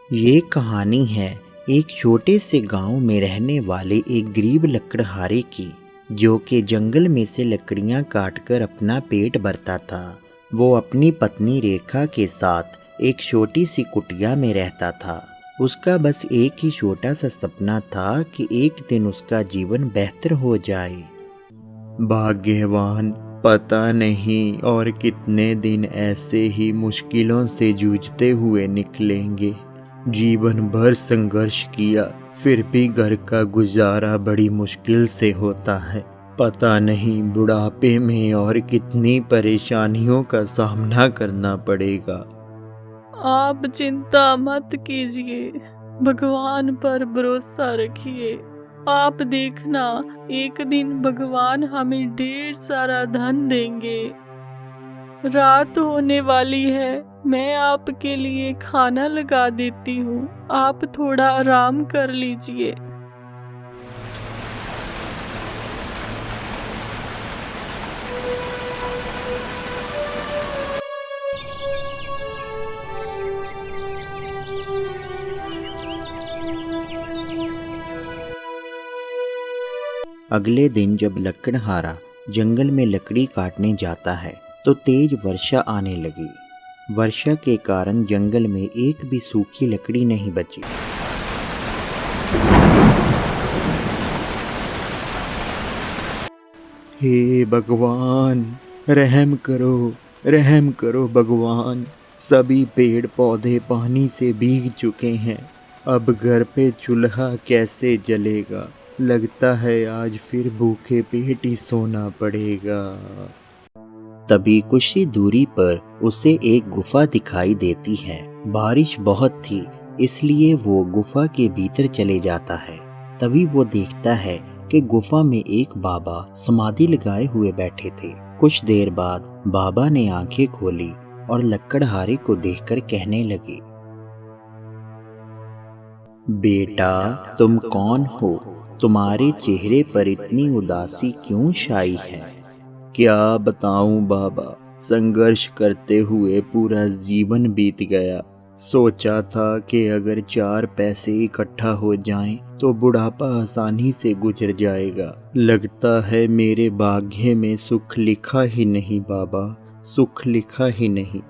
ये कहानी है एक छोटे से गांव में रहने वाले एक गरीब लकड़हारे की, जो कि जंगल में से लकड़ियां काटकर अपना पेट भरता था। वो अपनी पत्नी रेखा के साथ एक छोटी सी कुटिया में रहता था। उसका बस एक ही छोटा सा सपना था कि एक दिन उसका जीवन बेहतर हो जाए। भाग्यवान, पता नहीं और कितने दिन ऐसे ही मुश्किलों से जूझते हुए निकलेंगे। जीवन भर संघर्ष किया, फिर भी घर का गुजारा बड़ी मुश्किल से होता है। पता नहीं बुढ़ापे में और कितनी परेशानियों का सामना करना पड़ेगा। आप चिंता मत कीजिए, भगवान पर भरोसा रखिए। आप देखना, एक दिन भगवान हमें ढेर सारा धन देंगे। रात होने वाली है, मैं आपके लिए खाना लगा देती हूँ। आप थोड़ा आराम कर लीजिए। अगले दिन जब लकड़हारा जंगल में लकड़ी काटने जाता है तो तेज वर्षा आने लगी। वर्षा के कारण जंगल में एक भी सूखी लकड़ी नहीं बची। हे भगवान, रहम करो भगवान। सभी पेड़ पौधे पानी से भीग चुके हैं। अब घर पे चूल्हा कैसे जलेगा? लगता है आज फिर भूखे पेट ही सोना पड़ेगा। तभी कुछ ही दूरी पर उसे एक गुफा दिखाई देती है। बारिश बहुत थी, इसलिए वो गुफा के भीतर चले जाता है। तभी वो देखता है कि गुफा में एक बाबा समाधि लगाए हुए बैठे थे। कुछ देर बाद बाबा ने आंखें खोली और लकड़हारे को देखकर कहने लगे, बेटा, तुम कौन हो? तुम्हारे चेहरे पर इतनी उदासी क्यों छाई है? क्या बताऊं बाबा, संघर्ष करते हुए पूरा जीवन बीत गया। सोचा था कि अगर 4 पैसे इकट्ठा हो जाएं तो बुढ़ापा आसानी से गुजर जाएगा। लगता है मेरे भाग्य में सुख लिखा ही नहीं बाबा, सुख लिखा ही नहीं।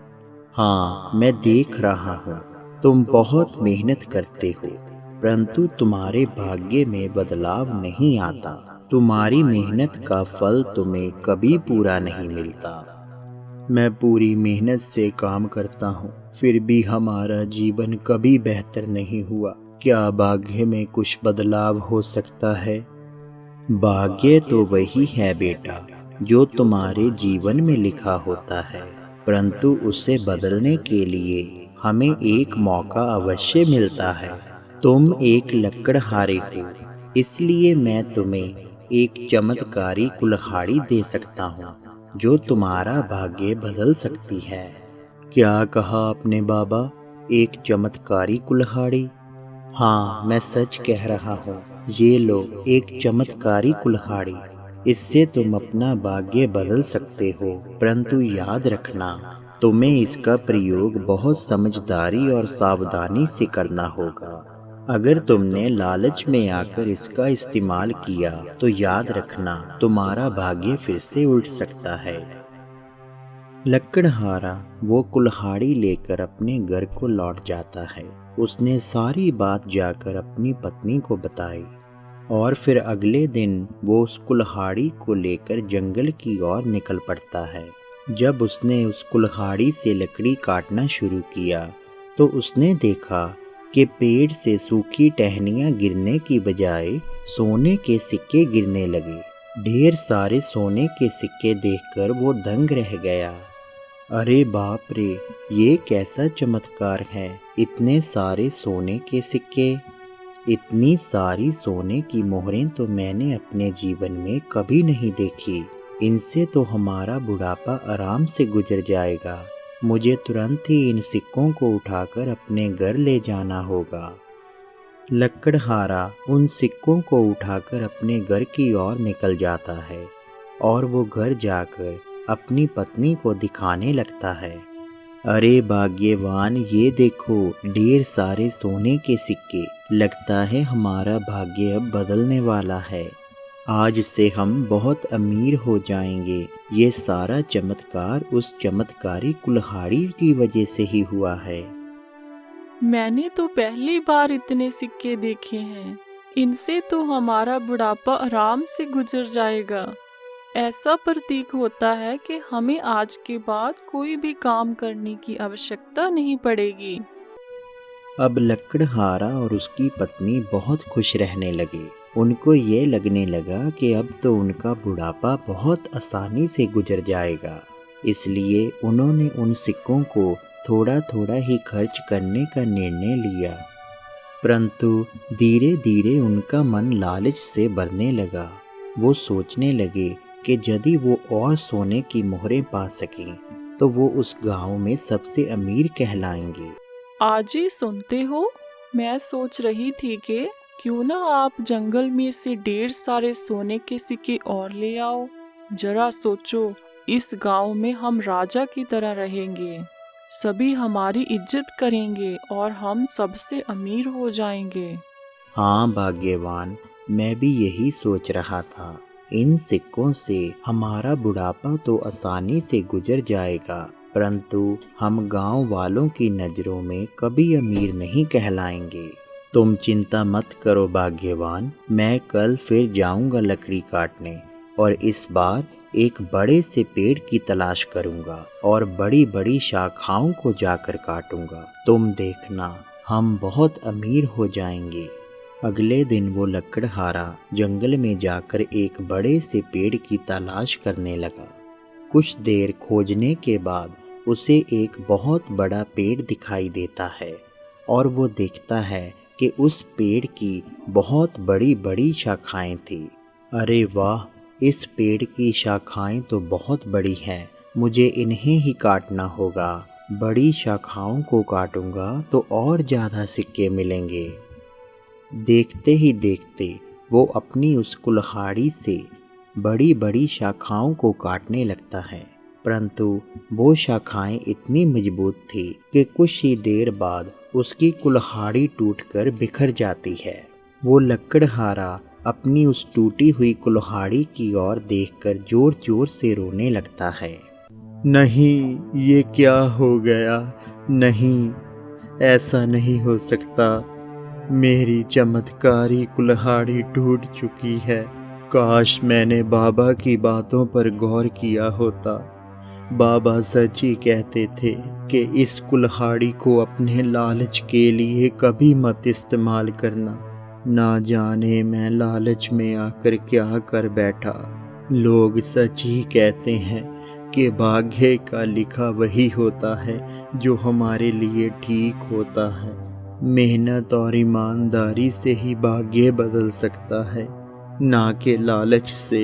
हाँ, मैं देख रहा हूँ तुम बहुत मेहनत करते हो, परंतु तुम्हारे भाग्य में बदलाव नहीं आता। तुम्हारी मेहनत का फल तुम्हें कभी पूरा नहीं मिलता। मैं पूरी मेहनत से काम करता हूँ, फिर भी हमारा जीवन कभी बेहतर नहीं हुआ। क्या भाग्य में कुछ बदलाव हो सकता है? भाग्य तो वही है बेटा, जो तुम्हारे जीवन में लिखा होता है, परंतु उसे बदलने के लिए हमें एक मौका अवश्य मिलता है। तुम एक लकड़हारे हो, इसलिए मैं तुम्हें एक चमत्कारी कुल्हाड़ी दे सकता हूँ, जो तुम्हारा भाग्य बदल सकती है। क्या कहा आपने बाबा? एक चमत्कारी कुल्हाड़ी? हाँ, मैं सच कह रहा हूँ। ये लो एक चमत्कारी कुल्हाड़ी। इससे तुम अपना भाग्य बदल सकते हो, परंतु याद रखना, तुम्हें इसका प्रयोग बहुत समझदारी और सावधानी से करना होगा। अगर तुमने लालच में आकर इसका इस्तेमाल किया तो याद रखना, तुम्हारा भाग्य फिर से उल्ट सकता है। लकड़हारा वो कुल्हाड़ी लेकर अपने घर को लौट जाता है। उसने सारी बात जाकर अपनी पत्नी को बताई और फिर अगले दिन वो उस कुल्हाड़ी को लेकर जंगल की ओर निकल पड़ता है। जब उसने उस कुल्हाड़ी से लकड़ी काटना शुरू किया तो उसने देखा कि पेड़ से सूखी टहनियाँ गिरने की बजाय सोने के सिक्के गिरने लगे। ढेर सारे सोने के सिक्के देखकर वो दंग रह गया। अरे बाप रे, ये कैसा चमत्कार है! इतने सारे सोने के सिक्के! इतनी सारी सोने की मोहरें तो मैंने अपने जीवन में कभी नहीं देखी। इनसे तो हमारा बुढ़ापा आराम से गुजर जाएगा। मुझे तुरंत ही इन सिक्कों को उठाकर अपने घर ले जाना होगा। लकड़हारा उन सिक्कों को उठाकर अपने घर की ओर निकल जाता है और वो घर जाकर अपनी पत्नी को दिखाने लगता है। अरे भाग्यवान, ये देखो ढेर सारे सोने के सिक्के। लगता है हमारा भाग्य अब बदलने वाला है। आज से हम बहुत अमीर हो जाएंगे। ये सारा चमत्कार उस चमत्कारी कुल्हाड़ी की वजह से ही हुआ है। मैंने तो पहली बार इतने सिक्के देखे हैं। इनसे तो हमारा बुढ़ापा आराम से गुजर जाएगा। ऐसा प्रतीक होता है कि हमें आज के बाद कोई भी काम करने की आवश्यकता नहीं पड़ेगी। अब लकड़हारा और उसकी पत्नी बहुत खुश रहने लगे। उनको ये लगने लगा कि अब तो उनका बुढ़ापा बहुत आसानी से गुजर जाएगा। इसलिए उन्होंने उन सिक्कों को थोड़ा थोड़ा ही खर्च करने का निर्णय लिया। परंतु धीरे धीरे उनका मन लालच से भरने लगा। वो सोचने लगे कि यदि वो और सोने की मोहरें पा सकें तो वो उस गांव में सबसे अमीर कहलाएंगे। आज ही सुनते हो, मैं सोच रही थी कि क्यों ना आप जंगल में से ढेर सारे सोने के सिक्के और ले आओ। जरा सोचो, इस गांव में हम राजा की तरह रहेंगे। सभी हमारी इज्जत करेंगे और हम सबसे अमीर हो जाएंगे। हाँ भाग्यवान, मैं भी यही सोच रहा था। इन सिक्कों से हमारा बुढ़ापा तो आसानी से गुजर जाएगा, परंतु हम गांव वालों की नज़रों में कभी अमीर नहीं कहलाएंगे। तुम चिंता मत करो भाग्यवान, मैं कल फिर जाऊंगा लकड़ी काटने और इस बार एक बड़े से पेड़ की तलाश करूंगा और बड़ी बड़ी शाखाओं को जाकर काटूंगा। तुम देखना, हम बहुत अमीर हो जाएंगे। अगले दिन वो लकड़हारा जंगल में जाकर एक बड़े से पेड़ की तलाश करने लगा। कुछ देर खोजने के बाद उसे एक बहुत बड़ा पेड़ दिखाई देता है और वो देखता है कि उस पेड़ की बहुत बड़ी बड़ी शाखाएं थी। अरे वाह, इस पेड़ की शाखाएं तो बहुत बड़ी हैं। मुझे इन्हें ही काटना होगा। बड़ी शाखाओं को काटूंगा तो और ज़्यादा सिक्के मिलेंगे। देखते ही देखते वो अपनी उस कुल्हाड़ी से बड़ी बड़ी शाखाओं को काटने लगता है, परंतु वो शाखाएं इतनी मजबूत थी कि कुछ ही देर बाद उसकी कुल्हाड़ी टूटकर बिखर जाती है। वो लकड़हारा अपनी उस टूटी हुई कुल्हाड़ी की ओर देखकर जोर जोर से रोने लगता है। नहीं, ये क्या हो गया? नहीं, ऐसा नहीं हो सकता। मेरी चमत्कारी कुल्हाड़ी टूट चुकी है। काश मैंने बाबा की बातों पर गौर किया होता। बाबा सच ही कहते थे कि इस कुल्हाड़ी को अपने लालच के लिए कभी मत इस्तेमाल करना। ना जाने मैं लालच में आकर क्या कर बैठा। लोग सच ही कहते हैं कि भाग्य का लिखा वही होता है जो हमारे लिए ठीक होता है। मेहनत और ईमानदारी से ही भाग्य बदल सकता है, ना कि लालच से।